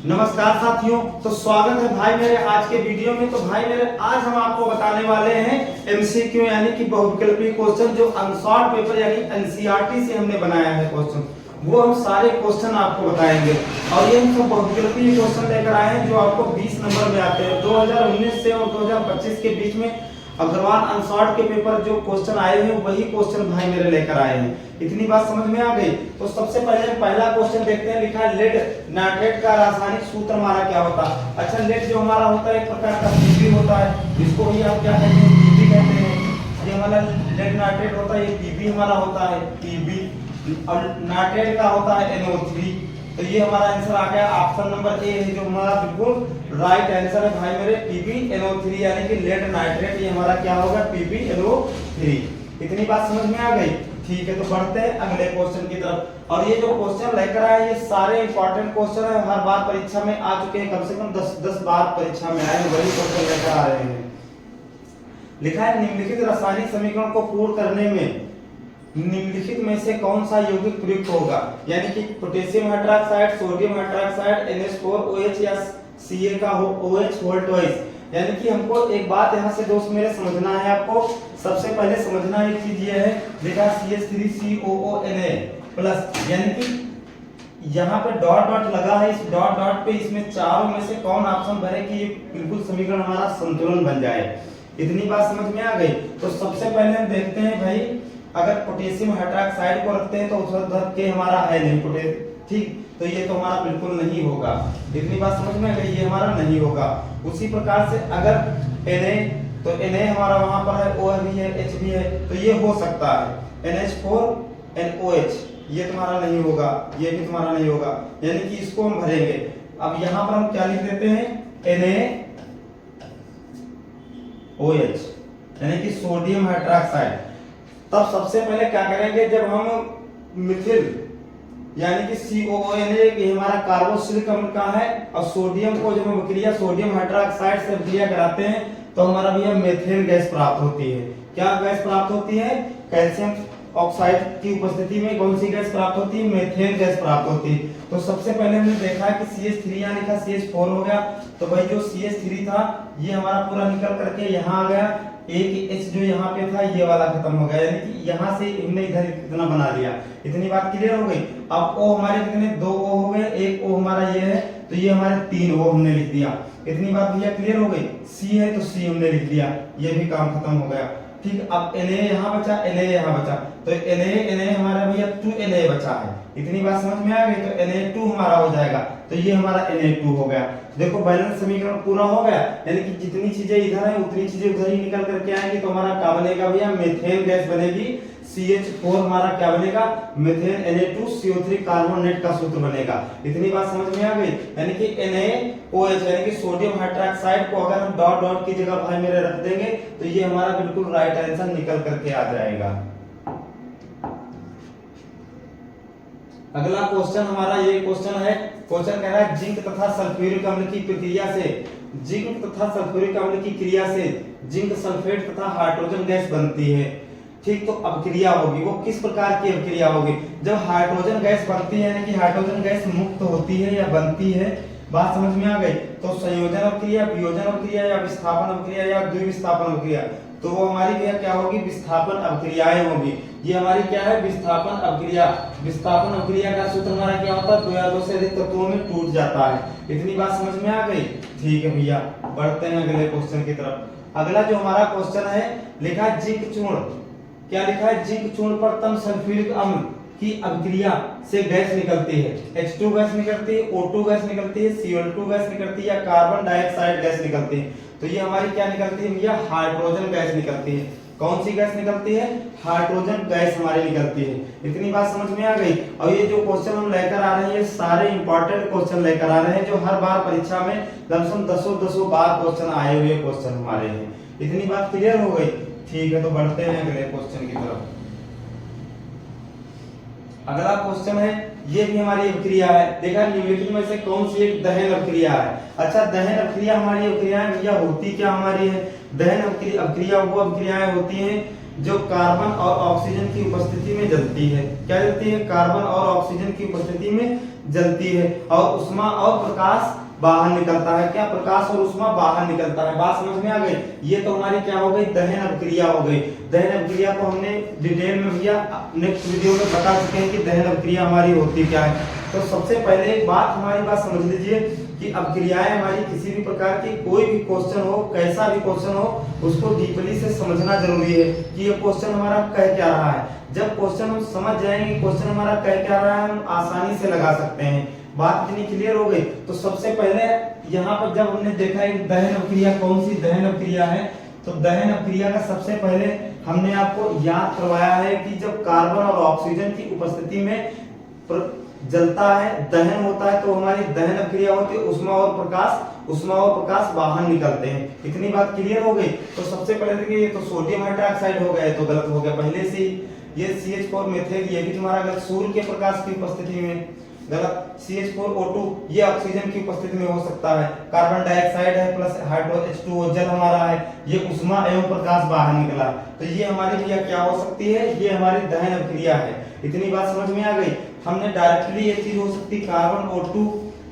नमस्कार साथियों, तो स्वागत है भाई मेरे आज के वीडियो में। तो भाई मेरे आज हम आपको बताने वाले हैं एमसीक्यू यानी कि बहुविकल्पीय क्वेश्चन जो अनसॉल्व पेपर यानी एनसीईआरटी से हमने बनाया है क्वेश्चन, वो हम सारे क्वेश्चन आपको बताएंगे। और ये हम सब बहुविकल्पीय क्वेश्चन लेकर आए हैं जो आपको 20 नंबर में आते हैं। 2019 से और 2025 के बीच में अग्रवाल अनसॉल्व के पेपर जो क्वेश्चन आए हैं वही क्वेश्चन भाई मेरे लेकर आए हैं। इतनी बात समझ में आ गई। तो सबसे पहले पहला क्वेश्चन देखते हैं। लिखा है लेड नाइट्रेट का रासायनिक सूत्र हमारा क्या होता है। अच्छा, लेड जो हमारा होता है एक प्रकार का पीबी होता है, जिसको ही आप क्या कहते हैं, पीबी कहते हैं। ये हमारा लेड नाइट्रेट होता है, ये पीबी हमारा होता है, पीबी। और नाइट्रेट का होता है NO3। तो ये हमारा आंसर आ गया ऑप्शन नंबर ए है जो हमारा बिल्कुल राइट आंसर है भाई मेरे, PbNO3 यानी कि लेड नाइट्रेट। ये हमारा क्या होगा, PbNO3। इतनी बात समझ में आ गई। ठीक है, तो बढ़ते हैं अगले क्वेश्चन की तरफ। और ये जो क्वेश्चन लेकर आए ये सारे इंपॉर्टेंट क्वेश्चन है, हर बार परीक्षा में आ चुके हैं, कम से कम 10 बार परीक्षा में आए वही क्वेश्चन लेकर आ रहे हैं। लिखा है निम्नलिखित रासायनिक समीकरण को पूर्ण करने में निम्नलिखित में से कौन सा यौगिक प्रयुक्त होगा। यानी कि potassium hydroxide, sodium hydroxide, NH4OH या Ca का हो OH वोल्टोइस। यानी कि हमको एक बात यहाँ से दोस्त मेरे समझना है, आपको सबसे पहले समझना एक चीज ये है, देखा CH3COONA प्लस, यानी कि यहाँ पे डॉट डॉट लगा है, इस डॉट डॉट पे इसमें चारों में से कौन ऑप्शन भरे कि ये बिल्कुल समीकरण हमारा संतुलन बन जाए। इतनी बात समझ में आ गई। तो सबसे पहले हम देखते हैं भाई, अगर पोटेशियम हाइड्रोक्साइड को रखते हैं तो उधर के हमारा है नहीं पोटेशियम, ठीक, तो ये तो हमारा बिल्कुल नहीं होगा। इतनी बात समझ में आ गई, ये हमारा नहीं होगा। उसी प्रकार से अगर Na, तो Na हमारा वहां पर है, O भी है, H भी है, तो ये हो सकता है NH4NOH, ये तुम्हारा नहीं होगा, ये भी तुम्हारा नहीं होगा, यानी कि इसको हम भरेंगे। अब यहां पर हम क्या लिख देते हैं, NaOH यानी कि सोडियम हाइड्रोक्साइड। तब सबसे पहले क्या करेंगे, जब हम मिथिल यानी कि COONA ये हमारा कार्बोक्सिलिक अम्ल का है, और सोडियम को जब हम अभिक्रिया सोडियम हाइड्रोक्साइड से अभिक्रिया कराते हैं तो हमारा भैया मेथेन गैस प्राप्त होती है। क्या गैस प्राप्त होती है, कैल्शियम ऑक्साइड की उपस्थिति में कौन सी गैस प्राप्त होती है, मेथेन गैस प्राप्त होती है। तो सबसे पहले हमने देखा कि CH3 यहाँ लिखा, CH4 हो गया, तो भाई जो CH3 था ये हमारा पूरा निकल करके यहाँ आ गया, एक H जो यहाँ पे था ये वाला खत्म हो गया, यानी कि यहाँ से हमने इधर कितना बना दिया। इतनी बात क्लियर हो गई। अब O हमारे कितने, 2 O हो गए, एक O हमारा ये है, तो ये हमारे 3 O हमने लिख दिया। इतनी बात भैया क्लियर हो गई। C है तो C हमने लिख दिया, ये भी काम खत्म हो गया। ठीक, अब Na यहाँ बचा, Na यहाँ बचा, तो Na हमारा भैया 2Na बचा है। इतनी बात समझ में आ गई। तो Na2 हमारा हो जाएगा, तो ये हमारा Na2 हो गया। देखो बैलेंस समीकरण पूरा हो गया, यानी कि जितनी चीजें इधर है उतनी चीजें उधर ही निकल करके आएंगी। तो हमारा क्या बनेगा भैया, मेथेन गैस बनेगी। CH4 हमारा क्या बनेगा, मेथेन, Na2CO3 कार्बोनेट का सूत्र बनेगा। इतनी बात समझ में आ गई। यानी कि NaOH यानी कि सोडियम हाइड्रोक्साइड को अगर हम डॉट डॉट की जगह भाई मेरे रख देंगे तो ये हमारा बिल्कुल राइट आंसर निकल करके आ जाएगा। अगला क्वेश्चन हमारा ये क्वेश्चन है, क्वेश्चन कह रहा है जिंक तथा सल्फ्यूरिक अम्ल की प्रक्रिया से, जिंक तथा सल्फ्यूरिक अम्ल की क्रिया से जिंक सल्फेट तथा हाइड्रोजन गैस बनती है। ठीक, तो अभिक्रिया होगी, वो किस प्रकार की अभिक्रिया होगी। जब हाइड्रोजन गैस बनती है यानी कि हाइड्रोजन गैस मुक्त होती है या बनती है, बात समझ में आ गई। तो संयोजन अभिक्रिया, वियोजन अभिक्रिया या विस्थापन अभिक्रिया या द्विविस्थापन अभिक्रिया, तो वो हमारी क्या होगी, विस्थापन अभिक्रियाएं होगी। ये हमारी क्या है, विस्थापन अभिक्रिया। विस्थापन अभिक्रिया का सूत्र हमारा क्या होता है, 2 या 2 से अधिक तत्वों में टूट जाता है। इतनी बात समझ में आ गई। ठीक है भैया, बढ़ते हैं अगले क्वेश्चन की तरफ। अगला जो हमारा क्वेश्चन है, लिखा है जिंक चूर्ण, क्या लिखा है, जिंक चूर्ण पर तम सल्फ्यूरिक अम्ल की अभिक्रिया से गैस निकलती है। H2 गैस निकलती है, O2 गैस निकलती है, Cl2 गैस निकलती है या कार्बन डाइऑक्साइड गैस निकलती है। तो ये हमारी क्या निकलती है भैया, हाइड्रोजन गैस निकलती है। कौन सी गैस निकलती है, हाइड्रोजन गैस हमारी निकलती है। इतनी बात समझ में आ गई। और ये जो क्वेश्चन हम लेकर आ रहे हैं ये सारे इंपॉर्टेंट क्वेश्चन लेकर आ रहे हैं जो हर बार परीक्षा में लमसम 10 बार क्वेश्चन आए हुए क्वेश्चन हमारे हैं। इतनी बात क्लियर हो गई। ठीक है, तो बढ़ते हैं अगले क्वेश्चन की तरफ। अगला क्वेश्चन है, ये भी हमारी अभिक्रिया है। देखा निम्नलिखित में से कौन सी एक दहन अभिक्रिया है। अच्छा, दहन अभिक्रिया हमारी अभिक्रियाएं भैया होती क्या हमारी है, दहन अभिक्रिया वो अभिक्रियाएं होती हैं जो कार्बन और ऑक्सीजन की उपस्थिति में जलती है। क्या जलती है, कार्बन और ऑक्सीजन की उपस्थिति में जलती है और उष्मा और प्रकाश बाहर निकलता है। क्या प्रकाश और उष्मा बाहर निकलता है। बात समझ में आ गई। ये तो हमारी क्या हो गई, दहन अभिक्रिया हो गई। दहन अभिक्रिया को हमने डिटेल में भैया नेक्स्ट वीडियो में बता चुके हैं कि दहन अभिक्रिया हमारी होती क्या है। तो सबसे पहले एक बात हमारी बात समझ लीजिए कि अभिक्रियाएं हमारी किसी भी प्रकार की कोई भी क्वेश्चन हो, कैसा भी क्वेश्चन हो, उसको डीपली से समझना जरूरी है कि ये क्वेश्चन हमारा कह क्या रहा है। जब क्वेश्चन हम समझ जाएंगे क्वेश्चन हमारा कह क्या रहा है, हम आसानी से लगा सकते हैं। बात इतनी क्लियर हो गई। तो सबसे पहले यहाँ पर जब हमने देखा एक दहन अभिक्रिया, कौन सी दहन अभिक्रिया है, तो दहन अभिक्रिया का सबसे पहले हमने आपको याद करवाया है कि जब कार्बन और ऑक्सीजन की उपस्थिति में जलता है, दहन होता है, तो हमारी दहन अभिक्रिया होती है। उष्मा और प्रकाश बाहर निकलते हैं। इतनी बात क्लियर हो गई। तो सबसे पहले देखिए ये तो सोडियम हाइड्रोक्साइड हो गया, तो गलत हो गया पहले से ही। ये CH4 मेथिल, ये भी तुम्हारा गलत, सूर्य के प्रकाश की उपस्थिति में गलत। CH4O2 ये ऑक्सीजन की उपस्थिति में हो सकता है। कार्बन डाइऑक्साइड है प्लस H2O जल हमारा है, ये उष्मा एवं प्रकाश बाहर निकला। तो ये हमारी भैया क्या हो सकती है, ये हमारी दहन अभिक्रिया है। इतनी बात समझ में आ गई। हमने डायरेक्टली ये चीज हो सकती कार्बन O2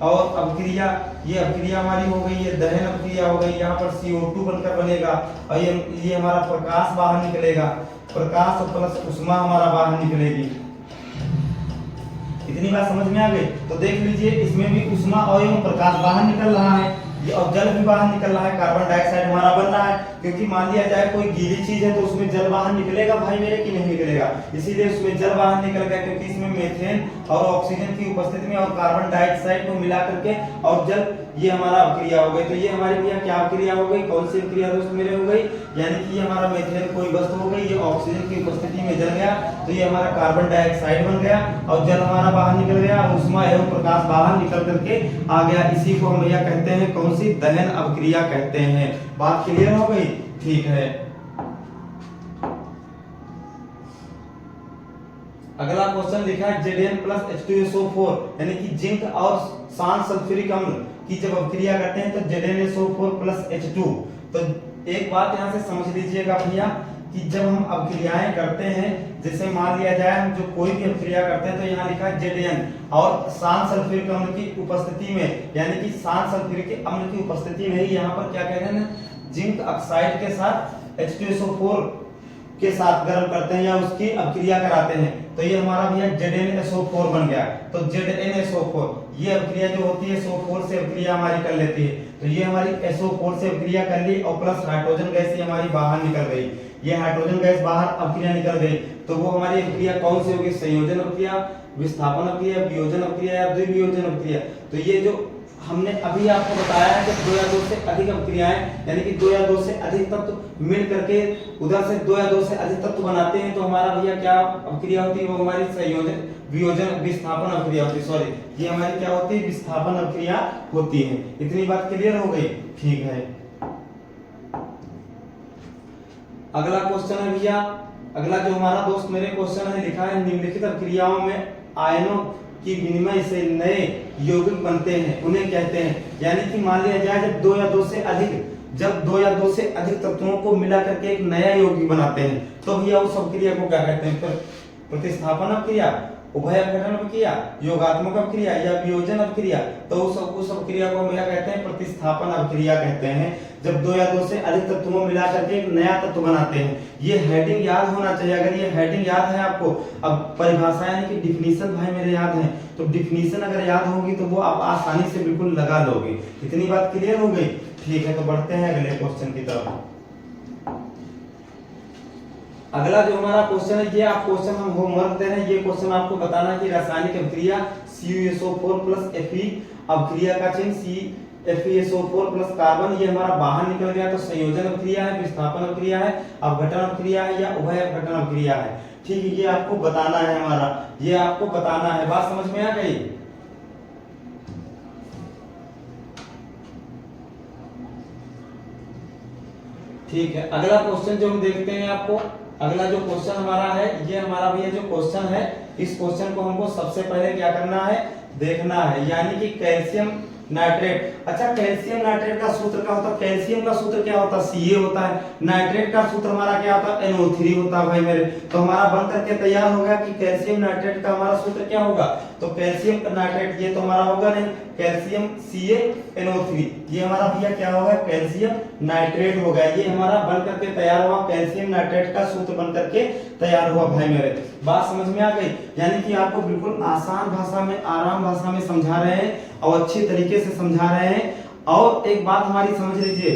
और अभिक्रिया, ये अभिक्रिया हमारी हो गई, ये दहन अभिक्रिया हो गई। यहाँ पर CO2 बनकर बनेगा और ये हमारा प्रकाश बाहर निकलेगा, प्रकाश और प्लस उष्मा हमारा बाहर निकलेगी। इतनी बात समझ में आ गई। तो देख लीजिए इसमें भी उष्मा और प्रकाश बाहर निकल रहा है, ये और जल भी बाहर निकल रहा है। कार्बन डाइऑक्साइड हमारा बन रहा है, क्योंकि मान लिया जाए कोई गीली चीज है तो उसमें जल बाहर निकलेगा भाई मेरे कि नहीं निकलेगा, इसीलिए उसमें जल बाहर निकल गया, क्योंकि इसमें मीथेन और ऑक्सीजन की उपस्थिति में और कार्बन डाइऑक्साइड को मिला करके और जल, ये हमारा अभिक्रिया हो गई। तो ये हमारी भैया क्या अभिक्रिया हो गई, कौन सी अभिक्रिया दोस्त मेरे हो गई, यानी कि ये हमारा मीथेन कोई वस्तु हो गई, ये ऑक्सीजन की उपस्थिति में जल गया, तो ये हमारा कार्बन डाइऑक्साइड बन गया और जल हमारा बाहर निकल गया, उष्मा एवं प्रकाश बाहर निकल करके आ गया। इसी को हम भैया कहते हैं कौन सी, दहन अभिक्रिया कहते हैं। बात क्लियर हो गई, ठीक है। अगला क्वेश्चन लिखा है Zn प्लस H2SO4 यानी कि जिंक और शांत सल्फ्यूरिक अम्ल की जब अभिक्रिया करते हैं तो ZnSO4 प्लस H2। तो एक बात यहाँ से समझ लीजिएगा भैया कि जब हम अभिक्रियाएं करते हैं, जैसे मान लिया जाए हम जो कोई भी अभिक्रिया करते हैं तो यहाँ लिखा है Zn और शांत सल्फ्यूरिक अम्ल की उपस्थिति में, यानी कि शांत सल्फ्यूरिक अम्ल की उपस्थिति में ही यहाँ पर क्या कहते हैं, जिंक ऑक्साइड के साथ H2SO4 के साथ गर्म करते हैं या उसकी अभिक्रिया कराते हैं, तो ये हमारा भैया ZnSO4 बन गया। तो ZnSO4 ये अभिक्रिया जो होती है SO4 से अभिक्रिया हमारी कर लेती है, तो ये हमारी SO4 से अभिक्रिया कर ली और प्लस हाइड्रोजन गैस ही हमारी बाहर निकल गई। ये हाइड्रोजन गैस बाहर अभिक्रिया निकल गई, तो वो हमारी अभिक्रिया कौन सी होगी, संयोजन अभिक्रिया, विस्थापन अभिक्रिया, वियोजन अभिक्रिया या द्विवियोजन अभिक्रिया। तो ये जो हमने अभी आपको बताया है कि 2 या 2 से अधिक अभिक्रियाएं, यानी कि 2 या 2 से अधिक तत्व मिल करके उधर से 2 या 2 से अधिक तत्व बनाते हैं, तो हमारा भैया क्या अभिक्रिया होती है, वो हमारी संयोजन, वियोजन, विस्थापन अभिक्रिया होती है। सॉरी, ये हमारी क्या होती है, विस्थापन अभिक्रिया होती है। इतनी बात क्लियर हो गई, ठीक है। अगला क्वेश्चन है भैया, अगला जो हमारा दोस्त मेरे क्वेश्चन है लिखा है निम्नलिखित अभिक्रियाओं में आयनों की विनिमय से नए यौगिक बनते हैं उन्हें कहते हैं। यानी कि मान लिया जाए जब 2 या 2 से अधिक तत्वों को मिला करके एक नया यौगिक बनाते हैं, तो भैया उस अभिक्रिया को क्या कहते हैं, प्रतिस्थापन अभिक्रिया, उभय अपघटन अभिक्रिया, योगात्मक अभिक्रिया या वियोजन अभिक्रिया। तो उस अभिक्रिया को हम क्या कहते हैं, प्रतिस्थापन अभिक्रिया कहते हैं। जब 2 या 2 से अधिक तत्वों मिला करके एक नया तत्व बनाते हैं। ये हेडिंग याद होना चाहिए, अगर ये हेडिंग याद है आपको, अब परिभाषा यानी कि डिफिनीशन भाई मेरे याद है, तो डिफिनीशन अगर याद होगी तो वो आप आसानी से बिल्कुल लगा लोगे। इतनी बात क्लियर हो गई, ठीक है। तो बढ़ते हैं अगले क्वेश्चन की तरफ। अगला जो हमारा क्वेश्चन है, ये आप क्वेश्चन हम होमवर्क दे रहे हैं, ये क्वेश्चन आपको बताना है कि रासायनिक अभिक्रिया CuSO4 प्लस Fe, अभिक्रिया का चिन्ह FeSO4 प्लस कार्बन, ये हमारा बाहर निकल गया, तो संयोजन अभिक्रिया है, विस्थापन अभिक्रिया है, अपघटन अभिक्रिया है या उभय अपघटन अभिक्रिया है। ठीक है, ये आपको बताना है हमारा, ये आपको बताना है। बात समझ में आ गई, ठीक है। अगला क्वेश्चन जो हम देखते हैं आपको, अगला जो क्वेश्चन हमारा है, ये हमारा भैया जो क्वेश्चन है, इस क्वेश्चन को हमको सबसे पहले क्या करना है, देखना है। यानी कि कैल्शियम नाइट्रेट। अच्छा, कैल्शियम नाइट्रेट का सूत्र क्या होता है, कैल्शियम का सूत्र क्या होता है, Ca होता है। नाइट्रेट का सूत्र हमारा क्या होता है, NO3 होता है भाई मेरे। तो हमारा बन करके तैयार हो गया कि कैल्शियम नाइट्रेट का हमारा सूत्र क्या होगा, तो कैल्शियम नाइट्रेट ये तो हमारा होगा नहीं, कैल्शियम CaNO3 ये हमारा भैया क्या होगा, कैल्शियम नाइट्रेट होगा। ये हमारा बन करके तैयार हुआ, कैल्शियम नाइट्रेट का सूत्र बन करके तैयार हुआ। भाई मेरे बात समझ में आ गई? यानी कि आपको बिल्कुल आसान भाषा में, आराम भाषा में समझा रहे हैं और अच्छी तरीके से समझा रहे हैं। और एक बात हमारी समझ लीजिए,